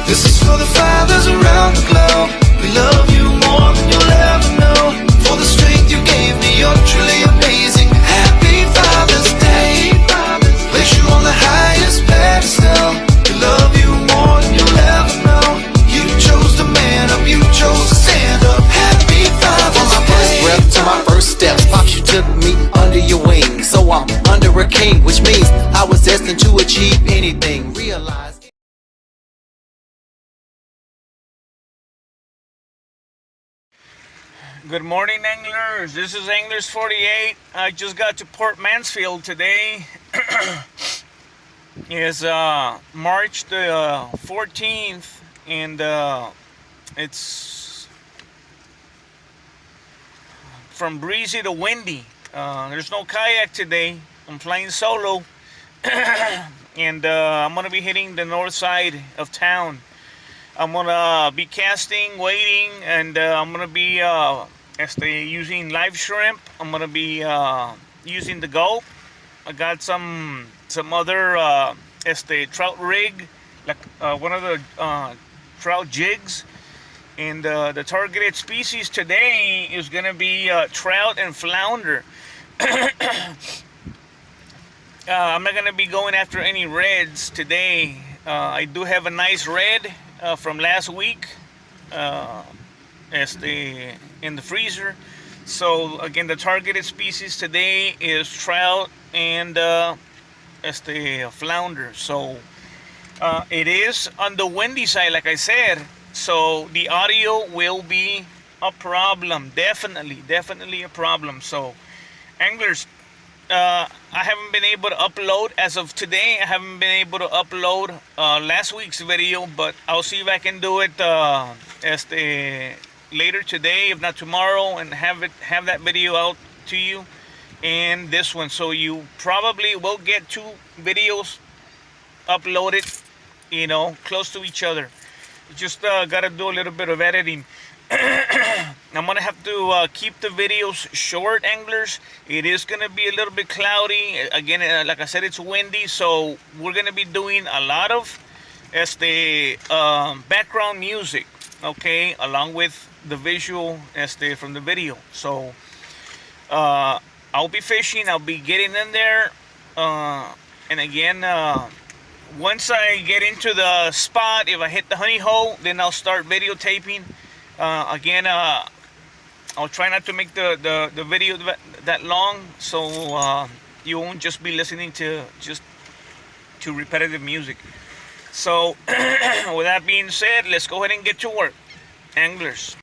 This is for the fathers around the globe. We love you more than you'll ever know. For the strength you gave me, you're truly amazing. Happy Father's Day. Place you on the highest pedestal. We love you more than you'll ever know. You chose to man up, you chose to stand up. Happy Father's Day. From my first breath to my first steps, Pops, you took me under your wing. So I'm under a king, which means I was destined to achieve anything. Realize. Good morning, anglers. This is Anglers 48. I just got to Port Mansfield today. It's March the 14th, and it's from breezy to windy. There's no kayak today. I'm flying solo, and I'm gonna be hitting the north side of town. I'm gonna be casting, waiting, and I'm gonna be using live shrimp. I'm gonna be using the gulp. I got some other trout rig, like one of the trout jigs, and the targeted species today is gonna be trout and flounder. I'm not gonna be going after any reds today. I do have a nice red from last week. In the freezer. So again, the targeted species today is trout and flounder. So it is on the windy side, like I said, so the audio will be a problem. Definitely a problem. So anglers, I haven't been able to upload as of today. I haven't been able to upload last week's video, but I'll see if I can do it later today, if not tomorrow, and have that video out to you, and this one. So you probably will get two videos uploaded, close to each other. Just gotta do a little bit of editing. I'm gonna have to keep the videos short, anglers. It is gonna be a little bit cloudy again. Like I said, it's windy, so we're gonna be doing a lot of background music, okay, along with the visual from the video. So I'll be fishing, I'll be getting in there, and again, once I get into the spot, if I hit the honey hole, then I'll start videotaping. Again, I'll try not to make the video that long, so you won't just be listening to repetitive music. So with that being said, let's go ahead and get to work, anglers.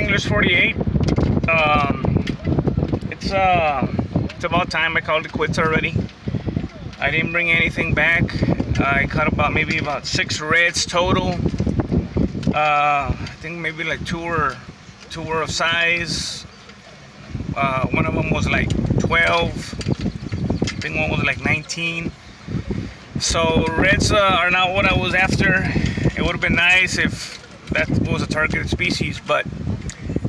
Anglers 48. It's about time I called it quits already. I didn't bring anything back. I caught maybe about 6 reds total. I think maybe like two were of size. One of them was like 12. I think one was like 19. So reds are not what I was after. It would have been nice if that was a targeted species, but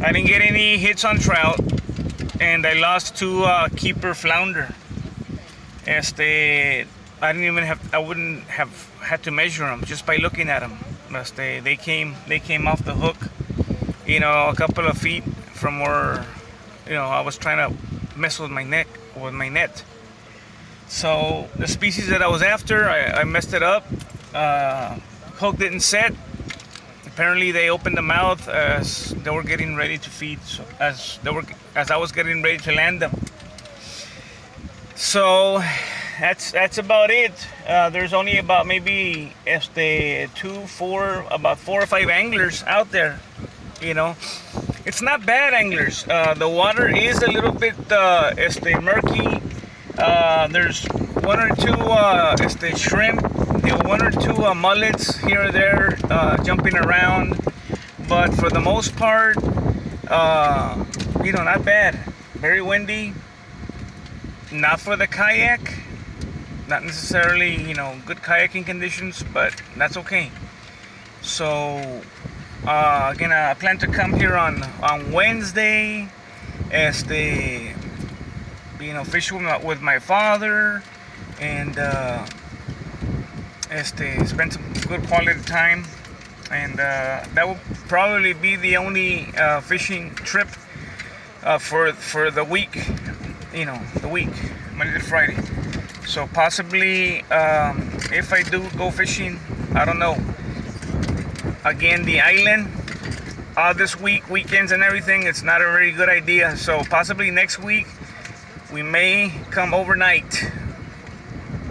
I didn't get any hits on trout, and I lost 2 keeper flounder. I wouldn't have had to measure them just by looking at them. They came off the hook, a couple of feet from where, I was trying to mess with my net. So the species that I was after, I messed it up. Hook didn't set. Apparently they opened the mouth as they were getting ready to feed, so as I was getting ready to land them. So that's about it. There's only about maybe about 4 or 5 anglers out there. It's not bad anglers. The water is a little bit murky. There's 1 or 2 shrimp, 1 or 2 mullets here or there jumping around, but for the most part, not bad. Very windy. Not for the kayak. Not necessarily, good kayaking conditions, but that's okay. So again, I plan to come here on Wednesday, fish with my father, and spend some good quality time, and that will probably be the only fishing trip for the week, Monday to Friday. So possibly, if I do go fishing, I don't know. Again, the island, this weekends and everything, it's not a very good idea. So possibly next week, we may come overnight.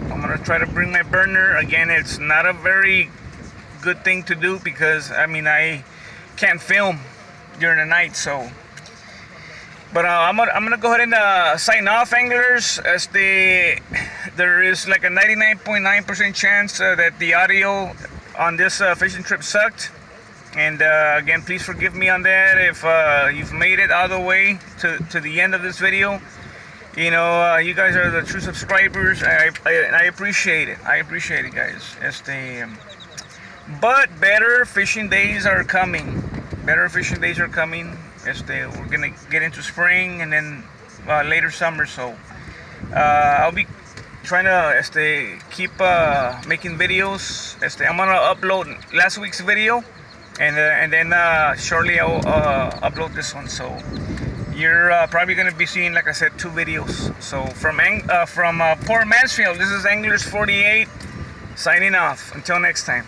I'm gonna try to bring my burner. Again, it's not a very good thing to do because I can't film during the night. So, but I'm gonna go ahead and sign off, anglers. There is like a 99.9% chance that the audio on this fishing trip sucked. And again, please forgive me on that if you've made it all the way to the end of this video. You guys are the true subscribers. I appreciate it. I appreciate it, guys. But better fishing days are coming. We're gonna get into spring and then later summer. So I'll be trying to keep making videos. I'm gonna upload last week's video, and then shortly I'll upload this one. So you're probably gonna be seeing, like I said, 2 videos. So from Port Mansfield, this is Anglers 48 signing off. Until next time.